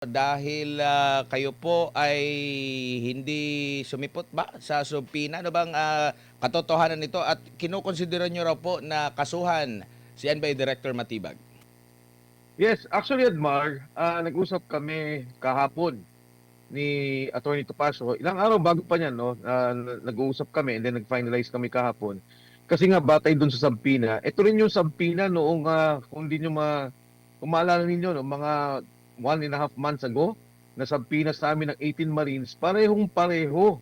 Dahil, kayo po ay hindi sumipot ba sa subpina? Ano bang, katotohanan nito at kinokonsidera niyo raw po na kasuhan si NBI Director Matibag? Yes, actually, Edmar, nag-usap kami kahapon ni Attorney Topacio. Ilang araw bago pa niyan, no? Nag-uusap kami and then nag-finalize kami kahapon. Kasi nga batay doon sa Sampina. Ito rin yung Sampina noong kung hindi nyo kung maalala ninyo, no, mga 1.5 months ago, na Sampina sa amin ng 18 Marines, parehong pareho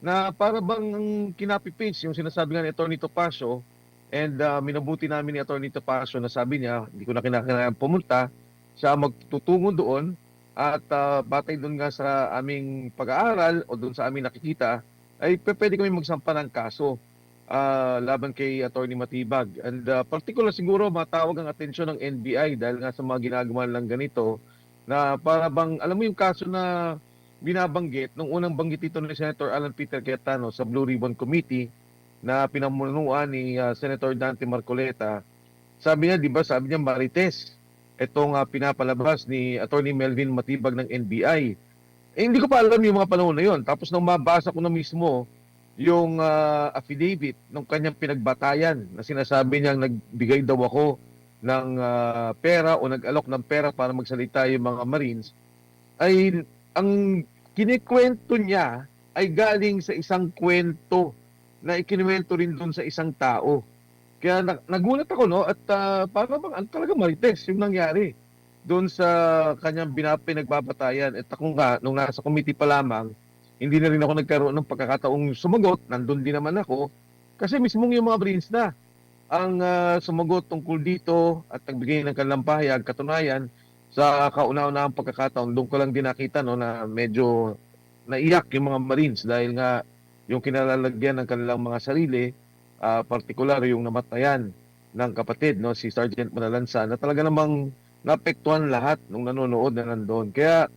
na para bang kinapipins yung sinasabi nga ni Attorney Topacio. And minabuti namin ni Attorney Topacio na sabi niya, hindi ko na kinakailangan pumunta, siya magtutungo doon at batay doon nga sa aming pag-aaral o doon sa aming nakikita, ay pwede kami magsampa ng kaso laban kay Attorney Matibag. And particular siguro matawag ang atensyon ng NBI dahil nga sa mga ginagawa lang ganito na para bang, alam mo yung kaso na binabanggit, nung unang banggit ito ni Senator Alan Peter Cayetano sa Blue Ribbon Committee na pinamunuan ni Senator Dante Marcoleta. Sabi niya, di ba, sabi niya Marites, itong pinapalabas ni Attorney Melvin Matibag ng NBI. Eh, hindi ko pa alam yung mga panahon na yon. Tapos nung mabasa ko na mismo yung affidavit ng kanyang pinagbatayan na sinasabi niyang nagbigay daw ako ng pera o nag-alok ng pera para magsalita yung mga Marines, ay ang kinikwento niya ay galing sa isang kwento na ikinuwento rin doon sa isang tao. Kaya nagulat ako, no, at para bang talaga marites yung nangyari doon sa kanyang pinagbabatayan. At ako nga, nung nasa committee pa lamang, hindi na rin ako nagkaroon ng pagkakataong sumagot. Nandun din naman ako. Kasi mismong yung mga Marines na ang sumagot tungkol dito at nagbigay ng kanilang pahayag. Katunayan, sa kauna-unahang pagkakataon, doon ko lang din nakita, no, na medyo naiyak yung mga Marines dahil nga yung kinalalagyan ng kanilang mga sarili, partikular yung namatayan ng kapatid, no, si Sergeant Manalansa, na talaga namang naapektuhan lahat nung nanonood na nandoon. Kaya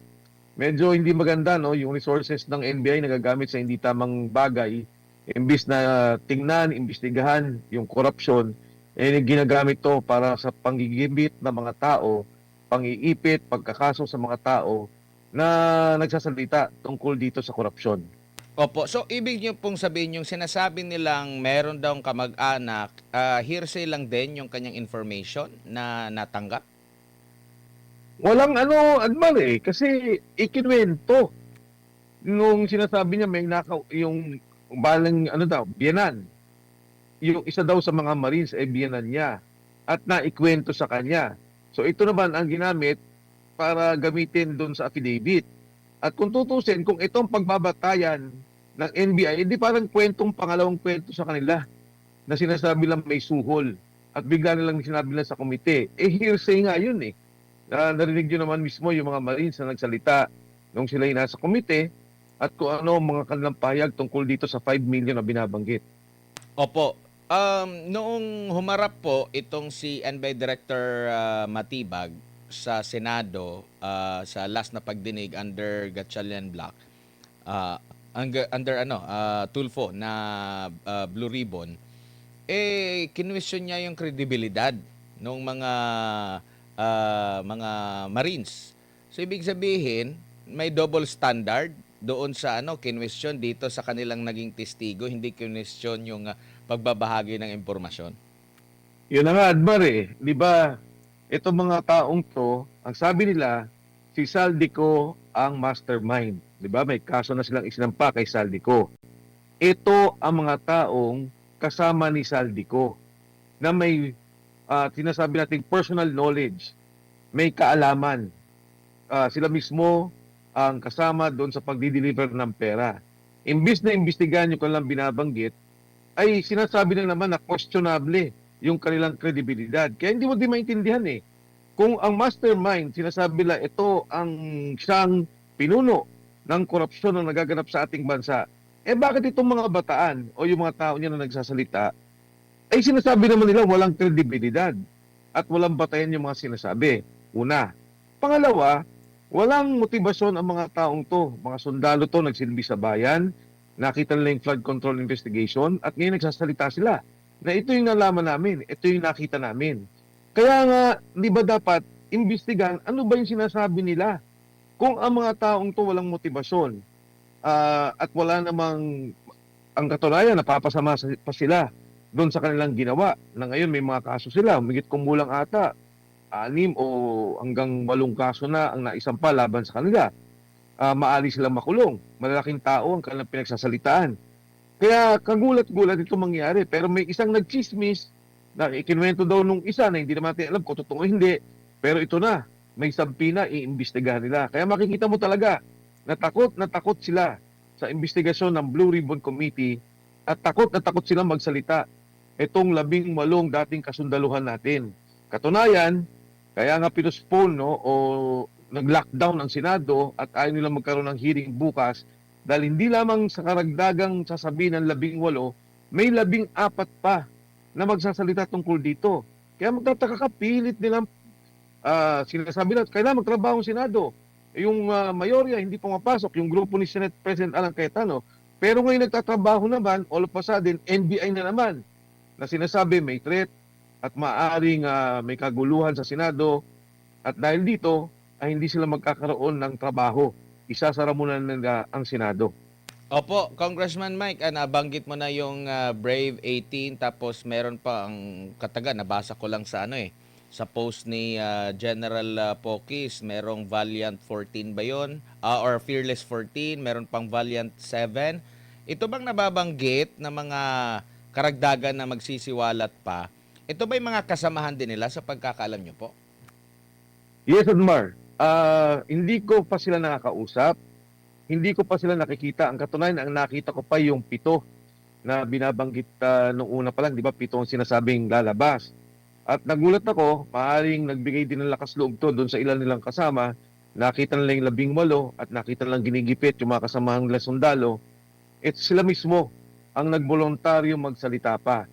medyo hindi maganda, no, yung resources ng NBI nagagamit sa hindi tamang bagay. Imbis na tingnan, imbestigahan yung korupsyon, eh ginagamit to para sa panggigibit ng mga tao, pangiipit, pagkakaso sa mga tao na nagsasalita tungkol dito sa korupsyon. Opo, so ibig niyo pong sabihin yung sinasabi nilang meron daw kamag-anak, hearsay lang din yung kanyang information na natanggap? Walang ano, Admar, kasi ikinuwento nung sinasabi niya may nakaw, yung balang ano daw, biyanan. Yung isa daw sa mga Marines ay biyanan niya at naikwento sa kanya. So ito naman ang ginamit para gamitin doon sa affidavit. At kung tutusin, kung itong pagbabatayan ng NBI, hindi parang pangalawang kwento sa kanila na sinasabi lang may suhol at bigla nilang sinabi lang sa komite. Eh, hearsay nga yun eh. Narinig nyo naman mismo yung mga Marines na nagsalita nung sila ay nasa komite at kung ano mga kanilang pahayag tungkol dito sa 5 million na binabanggit. Opo. Noong humarap po itong si NBI Director Matibag sa Senado sa last na pagdinig under Gatchalian Block, under Tulfo na Blue Ribbon, kinwestiyon niya yung kredibilidad ng mga Marines. So ibig sabihin, may double standard doon sa kinwestiyon dito sa kanilang naging testigo, hindi kinwestiyon yung pagbabahagi ng impormasyon. Yun na nga, Admar Di ba, itong mga taong to, ang sabi nila, si Saldico ang mastermind. Di ba, may kaso na silang isinampa kay Saldico. Ito ang mga taong kasama ni Saldico na may sinasabi natin personal knowledge, may kaalaman. Sila mismo ang kasama doon sa pagdi-deliver ng pera. Imbis na imbestigahan yung kanilang binabanggit, ay sinasabi na naman na questionable yung kanilang kredibilidad. Kaya hindi mo din maintindihan kung ang mastermind, sinasabi nila ito ang siyang pinuno ng korupsyon na nagaganap sa ating bansa, bakit itong mga bataan o yung mga tao niya na nagsasalita, ay sinasabi naman nila walang kredibilidad at walang batayan yung mga sinasabi. Una. Pangalawa, walang motibasyon ang mga taong to. Mga sundalo to nagsilbi sa bayan, nakita nila yung flood control investigation at ngayon nagsasalita sila na ito yung nalaman namin, ito yung nakita namin. Kaya nga, di ba dapat imbestigahan ano ba yung sinasabi nila? kung ang mga taong to walang motibasyon at wala namang ang katunayan napapasama pa sila doon sa kanilang ginawa na ngayon may mga kaso sila, humigit kumulang ata 6 o hanggang 8 kaso na ang naisampa laban sa kanila. Maaari silang makulong. Malalaking tao ang kanilang pinagsasalitaan. Kaya kagulat-gulat ito mangyari. Pero may isang nagchismis na ikinuwento daw nung isa na hindi naman natin alam kung totoo o hindi. Pero ito na, may sampina, iimbestigahan nila. Kaya makikita mo talaga na takot sila sa investigasyon ng Blue Ribbon Committee at takot na takot silang magsalita. Itong 18 dating kasundaluhan natin. Katunayan, kaya nga pinuspone o nag-lockdown ang Senado at ayaw nilang magkaroon ng hearing bukas dahil hindi lamang sa karagdagang sasabihin ng 18, may 14 pa na magsasalita tungkol dito. Kaya magtataka ka, pilit nilang sinasabi na kailangan magtrabaho ang Senado. Yung mayorya hindi pumapasok, yung grupo ni Senate President Alan Cayetano. Pero ngayon nagtatrabaho naman, all of a sudden, NBI na naman na sinasabi may threat at maaaring may kaguluhan sa Senado at dahil dito ay hindi sila magkakaroon ng trabaho. Isasara muna nila ang Senado. Opo, Congressman Mike, nabanggit mo na yung Brave 18 tapos meron pa ang kataga, nabasa ko lang sa sa post ni General Pokis, merong Valiant 14 ba yun? Or Fearless 14, meron pang Valiant 7. Ito bang nababanggit na mga karagdagan na magsisiwalat pa? Ito ba yung mga kasamahan din nila sa pagkakaalam nyo po? Yes, Admar. Hindi ko pa sila nakakausap. Hindi ko pa sila nakikita. Ang katunayan, ang nakita ko pa yung 7 na binabanggit nung una pa lang, di ba? 7 ang sinasabing lalabas. At nagulat ako, maaaring nagbigay din ng lakas loob to doon sa ilan nilang kasama. Nakita nila yung 18 at nakita nilang ginigipit yung mga kasamahan nila sundalo. Sila mismo ang nagboluntaryo magsalita pa.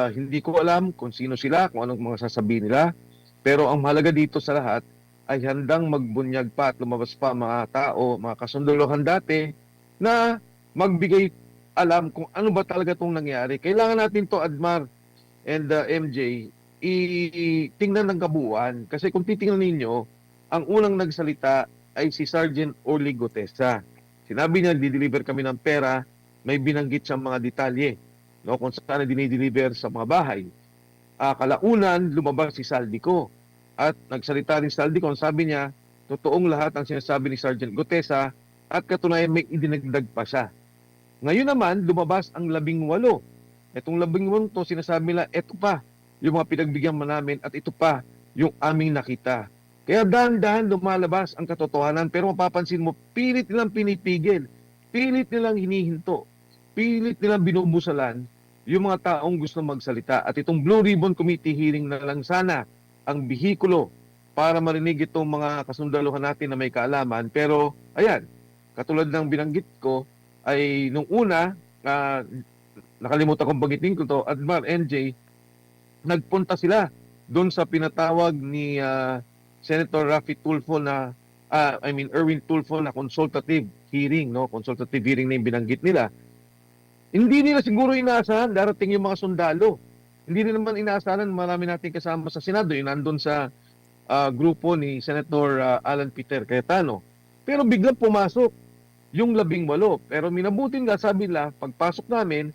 Hindi ko alam kung sino sila, kung anong mga sasabihin nila. Pero ang mahalaga dito sa lahat ay handang magbunyag pa at lumabas pa mga tao, mga kasunduluhan dati na magbigay alam kung ano ba talaga itong nangyari. Kailangan natin to, Admar and MJ, tingnan ng kabuuan. Kasi kung titingnan ninyo, ang unang nagsalita ay si Sergeant Orly Gutesa. Sinabi niya, di-deliver kami ng pera, may binanggit siyang mga detalye, no, kung saan dinideliver sa mga bahay. Kalaunan, lumabas si Saldico. At nagsalita rin si Saldico, sabi niya, totoong lahat ang sinasabi ni Sergeant Gutesa at katunayan may idinagdag pa siya. Ngayon naman, lumabas ang 18. Itong 18 to, sinasabi nila, ito pa yung mga pinagbigyan mo namin at ito pa yung aming nakita. Kaya dahan-dahan lumalabas ang katotohanan pero mapapansin mo, pilit nilang pinipigil, pilit nilang hinihinto, pilit nilang binubusalan yung mga taong gusto magsalita. At itong Blue Ribbon Committee hearing na lang sana ang bihikulo para marinig itong mga kasundaluhan natin na may kaalaman. Pero ayan, katulad ng binanggit ko, ay nung una, nakalimutan kong banggitin ko to, Admar, NJ, nagpunta sila doon sa pinatawag ni Senator Raffy Tulfo na, Erwin Tulfo na consultative hearing, no? Consultative hearing na yung binanggit nila. Hindi nila siguro inaasahan darating yung mga sundalo. Hindi rin naman inaasahan marami nating kasama sa Senado, yung nandun sa grupo ni Senator Alan Peter Cayetano. Pero biglang pumasok yung 18. Pero minabutin nga, sabi nila, pagpasok namin,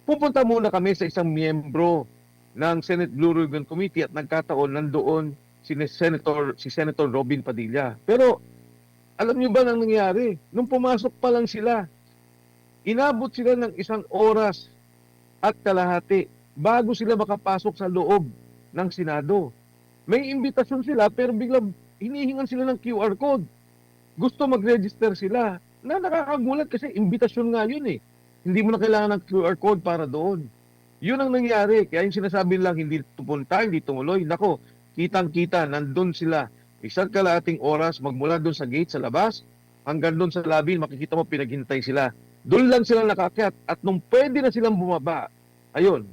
pupunta muna kami sa isang miyembro ng Senate Blue Ribbon Committee at nagkataon nandoon si Senator Robin Padilla. Pero alam niyo ba nang nangyari? Nung pumasok pa lang sila, inabot sila ng 1 oras at kalahati bago sila makapasok sa loob ng Senado. May imbitasyon sila pero biglang hinihingan sila ng QR code. Gusto mag-register sila. Na nakakagulat kasi imbitasyon nga yun eh. Hindi mo na kailangan ng QR code para doon. Yun ang nangyari. Kaya yung sinasabi lang hindi pupunta, hindi tumuloy. Nako, kitang-kita, nandun sila. 1 kalahating oras magmula doon sa gate sa labas hanggang doon sa lobby, makikita mo pinaghintay sila. Doon lang sila nakakyat at nung pwede na silang bumaba, ayun,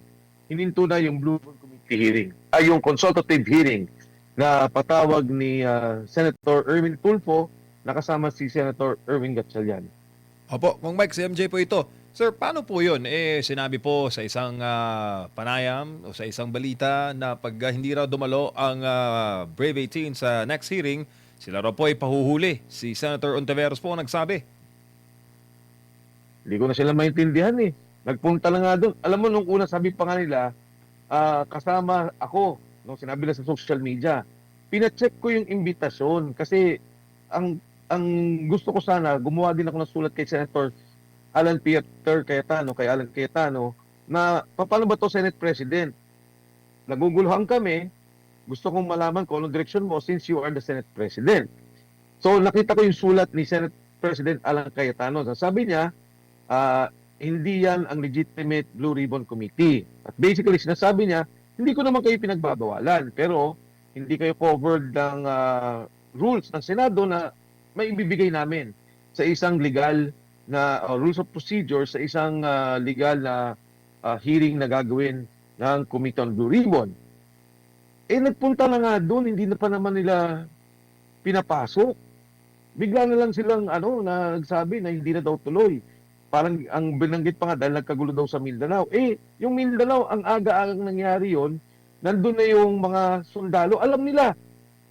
hininto na yung Blue Ribbon Committee hearing. Ay, yung consultative hearing na patawag ni Senator Erwin Tulfo nakasama si Senator Erwin Gatchalian. Opo, Kung Mike, si MJ po ito. Sir, paano po yun? Sinabi po sa isang panayam o sa isang balita na pag hindi raw dumalo ang Brave 18 sa next hearing, sila raw po ay pahuhuli. Si Senator Ontiveros po ang nagsabi. Hindi ko na sila maintindihan eh. Nagpunta na nga doon. Alam mo, nung una sabi pa nga nila, kasama ako, nung sinabi nila sa social media, pina-check ko yung imbitasyon kasi ang gusto ko sana, gumawa din ako ng sulat kay Senator kay Alan Cayetano, na paano ba to Senate President? Naguguluhan kami, gusto kong malaman kung anong direksyon mo since you are the Senate President. So nakita ko yung sulat ni Senate President Alan Cayetano. Sabi niya, hindi yan ang legitimate Blue Ribbon Committee. At basically, sinasabi niya, hindi ko naman kayo pinagbabawalan, pero hindi kayo covered ng rules ng Senado na may ibibigay namin sa isang legal na rules of procedure, sa isang legal na hearing na gagawin ng Committee on Blue Ribbon. Nagpunta na nga doon, hindi na pa naman nila pinapasok. Bigla na lang silang na nagsabi na hindi na daw tuloy. Parang ang binanggit pa nga dahil nagkagulo daw sa Mindanao. Yung Mindanao, ang aga-agang nangyari yon, nandun na yung mga sundalo. Alam nila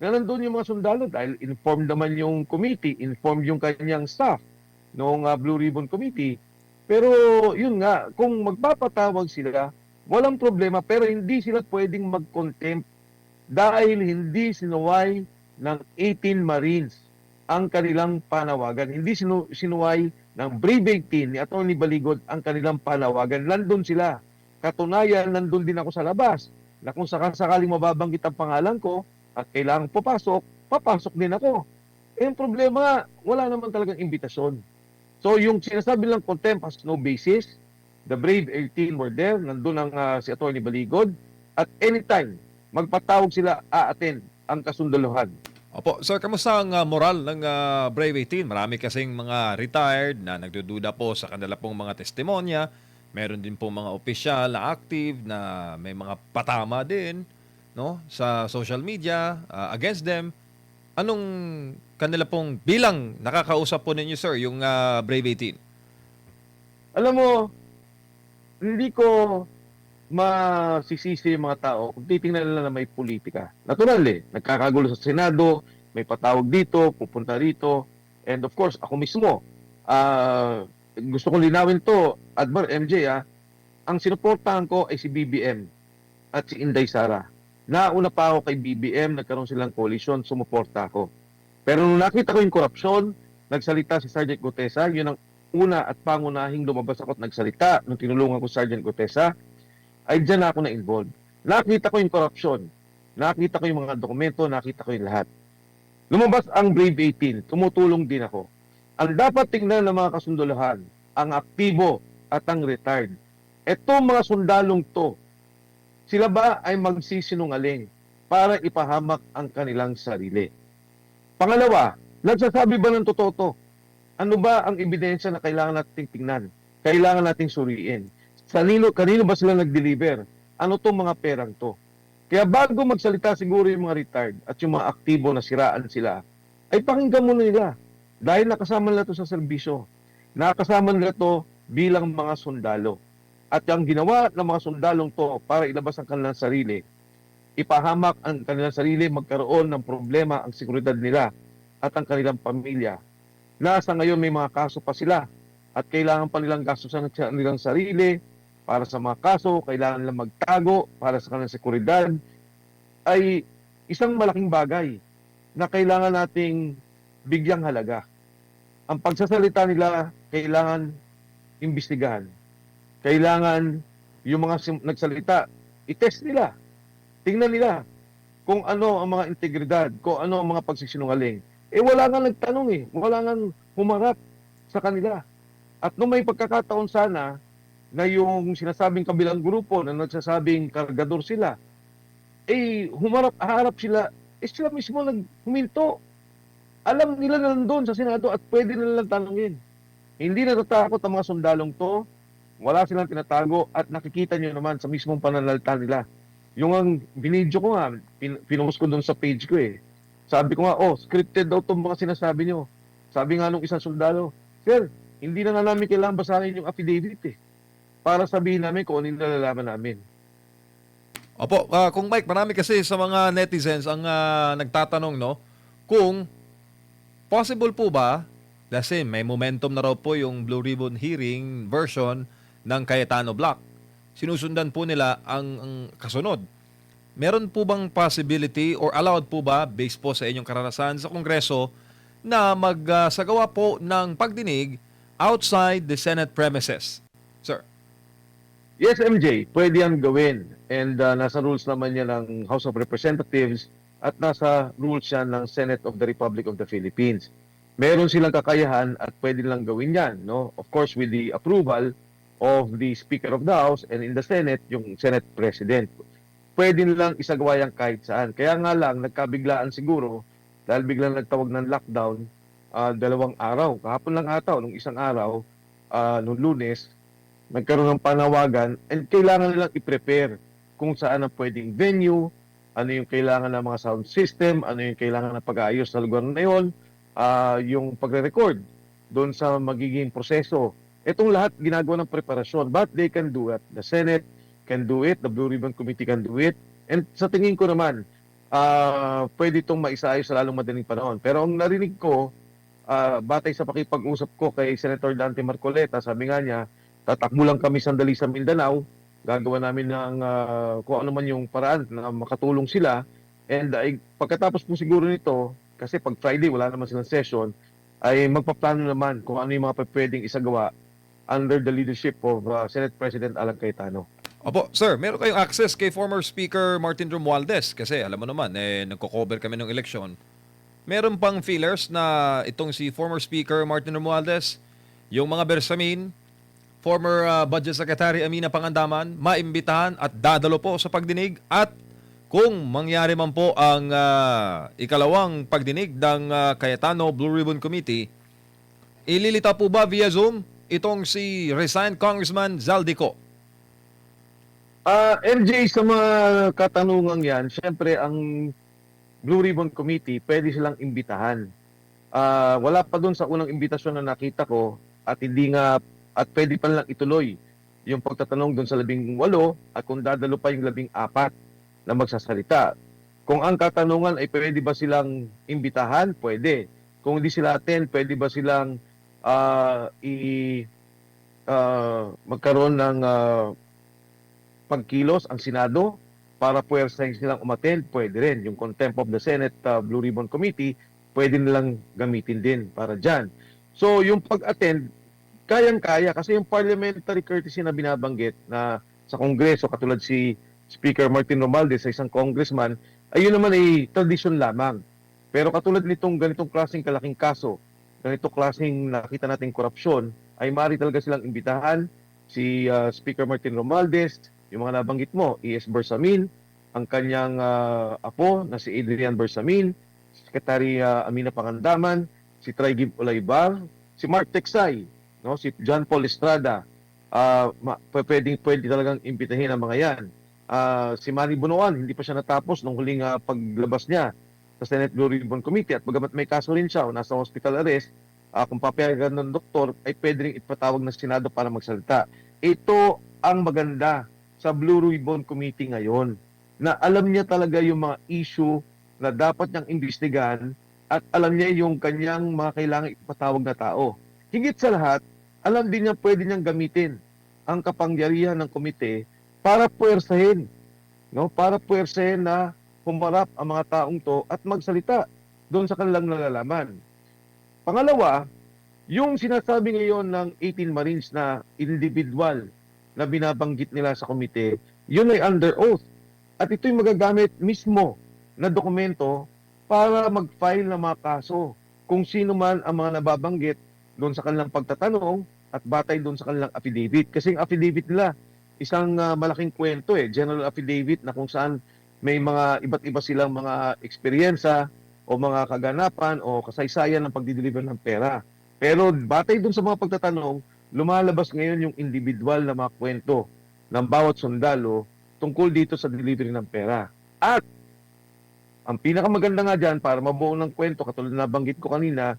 na nandun yung mga sundalo dahil informed naman yung committee, informed yung kanyang staff noong Blue Ribbon Committee. Pero yun nga, kung magpapatawag sila, walang problema, pero hindi sila pwedeng mag-contempt dahil hindi sinuway ng 18 Marines ang kanilang panawagan. Hindi sinuway ng Brave 18 ni Atty. Baligod ang kanilang panawagan. Nandun sila. Katunayan, nandun din ako sa labas. Na kung sakaling mababanggit ang pangalan ko at kailangang papasok din ako. Yung problema, wala naman talagang imbitasyon. So yung sinasabi lang contempt has no basis. The Brave 18 were there. Nandun ang si Atty. Baligod. At anytime, magpatawag sila, a-attend ang kasundaluhan. Opo, sir, kamusta ang moral ng Brave 18? Marami kasing mga retired na nagdududa po sa kanila pong mga testimonya. Meron din po mga opisyal na active na may mga patama din, no, sa social media against them. Anong kanila pong bilang nakakausap po ninyo, sir, yung Brave 18? Alam mo, hindi ko masisisi yung mga tao kung titingnan nila na may politika. Natural nagkakagulo sa Senado, may patawag dito, pupunta rito, and of course, ako mismo, gusto kong linawin to, Admar MJ, ang sinuportahan ko ay si BBM at si Inday Sara. Nauna pa ako kay BBM, nagkaroon silang coalition, sumuporta ako. Pero nung nakita ko yung korupsyon, nagsalita si Sergeant Gutesa, yun ang una at pangunahing lumabas ako at nagsalita nung tinulungan ko Sergeant Gutesa, ay dyan ako na-involved. Nakita ko yung korupsyon, nakita ko yung mga dokumento, nakita ko yung lahat. Lumabas ang Brave 18, tumutulong din ako. Ang dapat tingnan ng mga kasunduluhan, ang aktibo at ang retired. Etong mga sundalong to, sila ba ay magsisinungaling para ipahamak ang kanilang sarili? Pangalawa, nagsasabi ba ng totoo to? Ano ba ang ebidensya na kailangan nating tingnan? Kailangan nating suriin? Kanino ba sila nag-deliver? Ano tong mga perang to? Kaya bago magsalita siguro yung mga retired at yung mga aktibo na siraan sila, ay pakinggan muna nila. Dahil nakasama nila to sa serbisyo. Nakasama nila to bilang mga sundalo. At ang ginawa ng mga sundalong to para ilabas ang kanilang sarili, ipahamak ang kanilang sarili, magkaroon ng problema ang seguridad nila at ang kanilang pamilya. Nasa ngayon may mga kaso pa sila at kailangan pa nilang gastusan ng kanilang sarili. Para sa mga kaso, kailangan nilang magtago para sa kanilang seguridad, ay isang malaking bagay na kailangan nating bigyang halaga. Ang pagsasalita nila, kailangan imbestigahan. Kailangan yung mga nagsalita, itest nila. Tingnan nila kung ano ang mga integridad, kung ano ang mga pagsisinungaling. Wala nga nagtanong wala nga humarap sa kanila. At nung may pagkakataon sana, na yung sinasabing kabilang grupo na nagsasabing kargador sila, harap sila, sila mismo naghuminto. Alam nila na nandun sa Senado at pwede nilang tanungin. Hindi natatakot ang mga sundalong to, wala silang tinatago at nakikita nyo naman sa mismong pananalita nila. Yung ang binidyo ko nga, pinost ko doon sa page ko Sabi ko nga, scripted daw itong mga sinasabi nyo. Sabi nga nung isang sundalo, Sir, hindi na nga namin kailangan basahin yung affidavit para sabihin namin kung ano yung nalalaman namin. Opo, Kung Mike, marami kasi sa mga netizens ang nagtatanong, no, kung Possible po ba, kasi may momentum na raw po yung Blue Ribbon hearing version ng Cayetano Block. Sinusundan po nila ang kasunod. Meron po bang possibility or allowed po ba, based po sa inyong karanasan sa Kongreso, na magsagawa po ng pagdinig outside the Senate premises? Sir. Yes, MJ, pwede yan gawin. And nasa rules naman yan ng House of Representatives at nasa rules yan ng Senate of the Republic of the Philippines. Meron silang kakayahan at pwede lang gawin yan. No? Of course, with the approval of the Speaker of the House and in the Senate, yung Senate President. Pwede nilang isagawa yan kahit saan. Kaya nga lang, nagkabiglaan siguro dahil biglang nagtawag ng lockdown 2 araw. Kahapon lang ata, nung isang araw, nung Lunes, nagkaroon ng panawagan and kailangan nilang i-prepare kung saan ang pwedeng venue, ano yung kailangan ng mga sound system, ano yung kailangan ng pag-aayos sa lugar na yun, yung pagre-record doon sa magiging proseso. Itong lahat ginagawa ng preparasyon, but they can do it. The Senate can do it, the Blue Ribbon Committee can do it, and sa tingin ko naman, pwede itong maisaayos sa lalong madaling panahon. Pero ang narinig ko, batay sa pakipag-usap ko kay Senator Dante Marcoleta, sabi nga niya, tatakbo lang kami sandali sa Mindanao, gagawa namin ng kung ano man yung paraan na makatulong sila. And pagkatapos po siguro nito, kasi pag Friday wala naman silang session, ay magpaplano naman kung ano yung mga pwedeng isagawa under the leadership of Senate President Alan Cayetano. Opo, sir, meron kayong access kay former Speaker Martin Romualdez kasi alam mo naman, nagko-cover kami ng eleksyon. Meron pang feelers na itong si former Speaker Martin Romualdez, yung mga bersamin, former Budget Secretary Amina Pangandaman, maimbitahan at dadalo po sa pagdinig at kung mangyari man po ang ikalawang pagdinig ng Cayetano Blue Ribbon Committee, ililitaw po ba via Zoom itong si resigned Congressman Zaldico? MJ, sa mga katanungan yan, syempre ang Blue Ribbon Committee, pwede silang imbitahan. Wala pa dun sa unang imbitasyon na nakita ko at hindi nga, at pwede pa lang ituloy yung pagtatanong dun sa 18 at kung dadalo pa yung 14 na magsasalita. Kung ang katanungan ay pwede ba silang imbitahan, pwede. Kung hindi sila attend, pwede ba silang magkaroon ng pagkilos ang Senado para puwersahin silang umattend, pwede rin. Yung contempt of the Senate Blue Ribbon Committee, pwede nilang gamitin din para dyan. So yung pag-attend, kayang-kaya kasi yung parliamentary courtesy na binabanggit na sa Kongreso, katulad si Speaker Martin Romualdez sa isang congressman, ayun naman ay tradisyon lamang. Pero katulad nitong ganitong klaseng kalaking kaso, ganitong klaseng nakita nating korupsyon, ay maaari talaga silang imbitahan si Speaker Martin Romualdez, yung mga nabanggit mo, E.S. Bersamin, ang kanyang apo na si Adrian Bersamin, Secretary Amina Pangandaman, si Traigib Olaybar, si Mark Teksay, no, si John Paul Estrada, pwede talagang imbitahin ang mga yan. Si Manny Bonoan, hindi pa siya natapos nung huling paglabas niya sa Senate Blue Ribbon Committee at bagamat may kaso rin siya o nasa hospital arrest, kung papayagan ng doktor, ay pwede rin ipatawag ng Senado para magsalita. Ito ang maganda sa Blue Ribbon Committee ngayon, na alam niya talaga yung mga issue na dapat niyang imbestigahan at alam niya yung kanyang mga kailangang ipatawag na tao. Higit sa lahat, alam din niya pwede niyang gamitin ang kapangyarihan ng komite para puwersahin, no? Para puwersahin na humarap ang mga taong to at magsalita doon sa kanilang nalalaman. Pangalawa, yung sinasabi ngayon ng 18 Marines na individual na binabanggit nila sa komite, yun ay under oath. At ito'y magagamit mismo na dokumento para mag-file ng mga kaso kung sino man ang mga nababanggit doon sa kanilang pagtatanong at batay doon sa kanilang affidavit. Kasi yung affidavit nila, isang malaking kwento general affidavit na kung saan may mga iba't iba silang mga eksperyensa o mga kaganapan o kasaysayan ng pagdideliver ng pera. Pero batay doon sa mga pagtatanong, lumalabas ngayon yung individual na mga kwento ng bawat sundalo tungkol dito sa delivery ng pera. At ang pinakamaganda nga dyan para mabuo ng kwento, katulad na nabanggit ko kanina,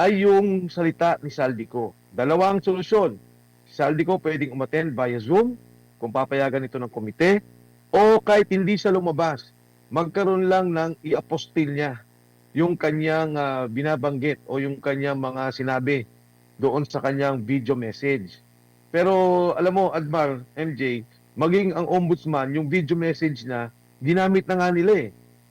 ay yung salita ni Zaldico. Dalawang solusyon. Si Zaldico pwedeng umattend via Zoom kung papayagan ito ng komite o kahit hindi siya lumabas, magkaroon lang ng i-apostil niya yung kanyang binabanggit o yung kanyang mga sinabi doon sa kanyang video message. Pero alam mo, Admar, MJ, maging ang ombudsman, yung video message na ginamit na nga nila eh.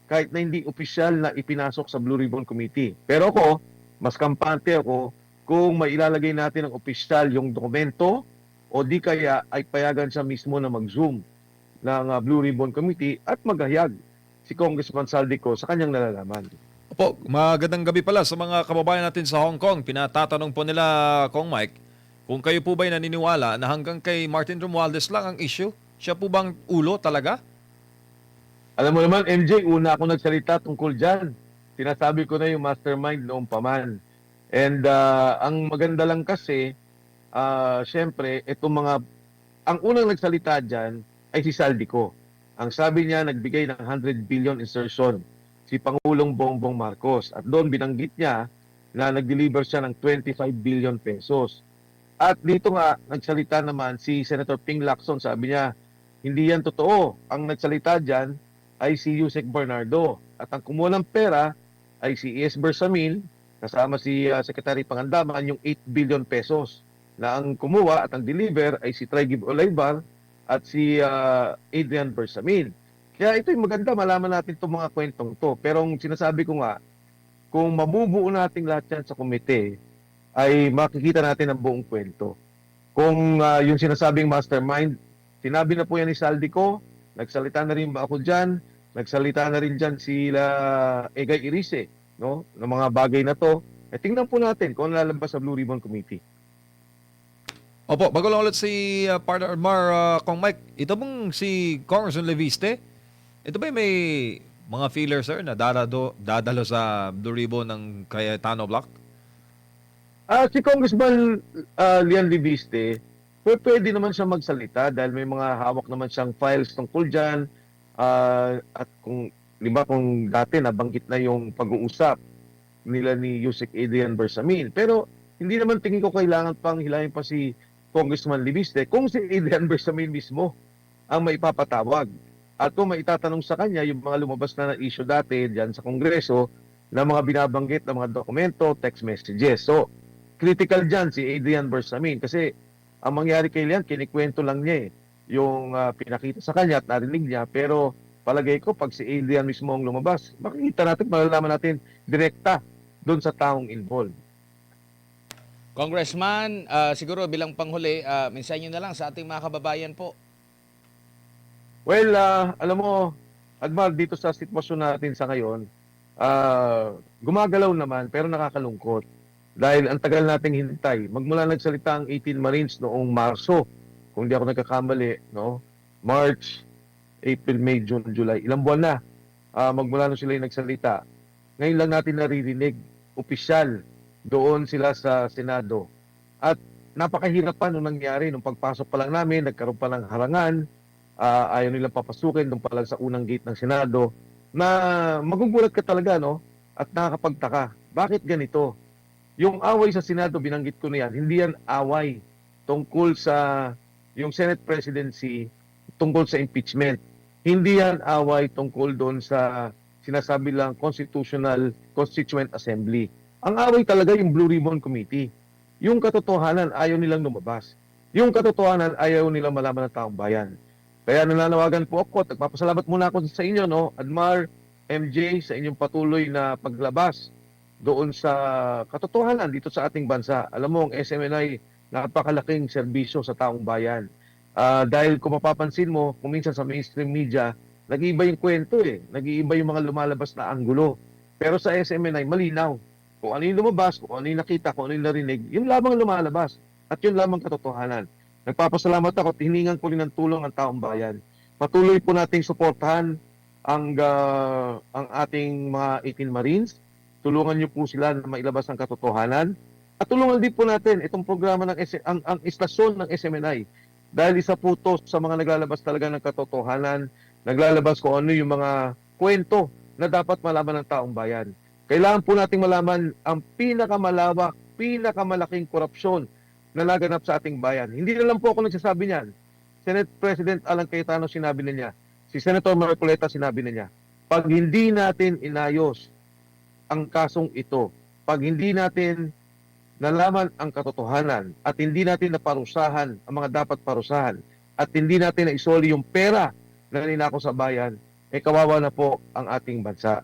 Kahit na hindi opisyal na ipinasok sa Blue Ribbon Committee. Pero ako, mas kampante ako kung mailalagay natin ang opisyal yung dokumento o di kaya ay payagan siya mismo na mag-zoom ng Blue Ribbon Committee at maghayag si Congressman Saldico sa kanyang nalalaman. Opo, magandang gabi pala sa mga kababayan natin sa Hong Kong. Pinatatanong po nila, Kong Mike, kung kayo po ba'y naniniwala na hanggang kay Martin Romualdez lang ang issue? Siya po bang ulo talaga? Alam mo naman, MJ, una ako nagsalita tungkol dyan. Sinasabi ko na yung mastermind noong paman. And ang maganda lang kasi, syempre, ang unang nagsalita dyan ay si Saldico. Ang sabi niya, nagbigay ng 100 billion insertion si Pangulong Bongbong Marcos. At doon binanggit niya na nag-deliver siya ng 25 billion pesos. At dito nga, nagsalita naman si Senator Ping Lacson, sabi niya, hindi yan totoo. Ang nagsalita dyan ay si Yusek Bernardo. At ang kumuha ng pera ay si E.S. Bersamin, kasama si Secretary Pangandaman, yung 8 billion pesos. Na ang kumuha at ang deliver ay si Trigib Olaybar at si Adrian Bersamin. Kaya ito yung maganda, malaman natin itong mga kwentong to. Pero ang sinasabi ko nga, kung mabubuo natin lahat yan sa komite, ay makikita natin ang buong kwento. Kung yung sinasabing mastermind, sinabi na po yan ni Saldico, nagsalita na rin ba ako dyan, nagsalita na rin dyan sila Egay Irise, no? Ng mga bagay na to. Tingnan po natin kung ano lalabas sa Blue Ribbon Committee. Opo, bago lang ulit si Partner Mar, Kong Mike, ito bang si Congressman Leviste? Ito ba may mga feelers, sir, na dadalo sa Blue Ribbon ng Cayetano Block? Si Congressman Lian Libiste, pwede naman siya magsalita dahil may mga hawak naman siyang files tungkol dyan. At kung, di ba, kung dati nabanggit na yung pag-uusap nila ni Yusek Adrian Bersamin. Pero hindi naman tingin ko kailangan pang hilahin pa si Congressman Libiste kung si Adrian Bersamin mismo ang maipapatawag. At kung maitatanong sa kanya yung mga lumabas na issue dati dyan sa Kongreso na mga binabanggit na mga dokumento, text messages. So, critical dyan si Adrian Bersamin kasi ang mangyari kay Lian, kinikwento lang niya yung pinakita sa kanya at narinig niya. Pero palagay ko, pag si Adrian mismo ang lumabas, makikita natin, malalaman natin direkta doon sa taong involved. Congressman, siguro bilang panghuli, mensahe nyo na lang sa ating mga kababayan po. Well, alam mo, Admar, dito sa sitwasyon natin sa ngayon, gumagalaw naman pero nakakalungkot. Dahil ang tagal nating hintay. Magmula nagsalita ang 18 Marines noong Marso, kung di ako nagkakamali, no? March, April, May, June, July. Ilang buwan na magmula nung sila yung nagsalita. Ngayon lang natin naririnig, opisyal, doon sila sa Senado. At napakahirap pa nung nangyari. Nung pagpasok pa lang namin, nagkaroon pa ng harangan, ayaw nilang papasukin doon pa lang sa unang gate ng Senado, na magugulat ka talaga, no? At nakakapagtaka. Bakit ganito? Yung away sa Senado, binanggit ko na yan, hindi yan away tungkol sa yung Senate presidency, tungkol sa impeachment. Hindi yan away tungkol doon sa sinasabi lang Constituent Assembly. Ang away talaga yung Blue Ribbon Committee. Yung katotohanan, ayaw nilang lumabas. Yung katotohanan, ayaw nilang malaman ng taong bayan. Kaya nananawagan po ako at nagpapasalamat muna ako sa inyo, no? Admar, MJ, sa inyong patuloy na paglabas doon sa katotohanan dito sa ating bansa. Alam mo, ang SMNI, napakalaking serbisyo sa taong bayan. Dahil kung mapapansin mo, kung minsan sa mainstream media, nag-iiba yung kwento eh. Nag-iiba yung mga lumalabas na anggulo. Pero sa SMNI, malinaw. Kung ano yung lumabas, kung ano yung nakita, kung ano yung narinig, yun lamang lumalabas. At yun lamang katotohanan. Nagpapasalamat ako at hiningan ko rin ng tulong ang taong bayan. Patuloy po nating suportahan ang ating mga 18 Marines. Tulungan niyo po sila na mailabas ang katotohanan. At tulungan din po natin itong programa ng ang istasyon ng SMNI. Dahil isa po ito sa mga naglalabas talaga ng katotohanan, naglalabas kung ano yung mga kwento na dapat malaman ng taong bayan. Kailangan po nating malaman ang pinakamalawak, pinakamalaking korupsyon na naganap sa ating bayan. Hindi na lang po ako nagsasabi niyan. Senate President Alan Cayetano sinabi na niya. Si Senator Marcoleta sinabi na niya. Pag hindi natin inayos ang kasong ito. Pag hindi natin nalaman ang katotohanan at hindi natin naparusahan ang mga dapat parusahan at hindi natin naisoli yung pera na ninako sa bayan, kawawa na po ang ating bansa.